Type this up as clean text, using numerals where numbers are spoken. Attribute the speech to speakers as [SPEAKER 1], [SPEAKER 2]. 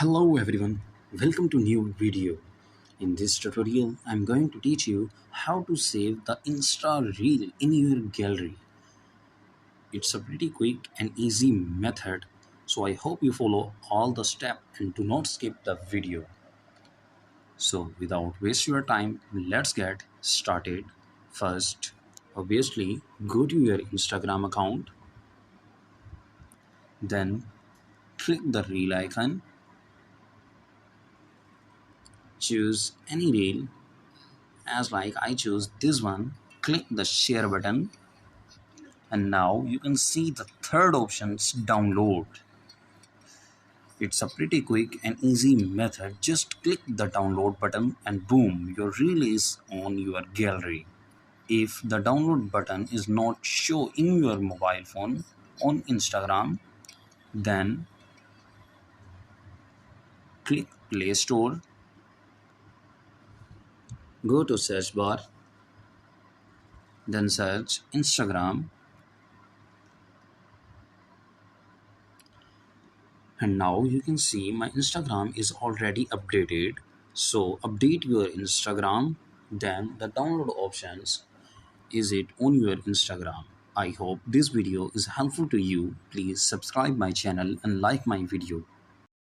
[SPEAKER 1] Hello everyone, welcome to new video. In this tutorial, I'm going to teach you how to save the Insta Reel in your gallery. It's a pretty quick and easy method, so I hope you follow all the steps and do not skip the video. So without waste your time, let's get started. First, obviously, go to your Instagram account, then click the reel icon, choose any reel as like I choose this one. Click the share button, and now you can see the third options, download. It's a pretty quick and easy method. Just click the download button and boom, your reel is on your gallery. If the download button is not show in your mobile phone on Instagram, then click Play Store, go to search bar, then search Instagram, and now you can see my Instagram is already updated. So update your Instagram, then the download options is it on your Instagram. I hope this video is helpful to you. Please subscribe my channel and like my video.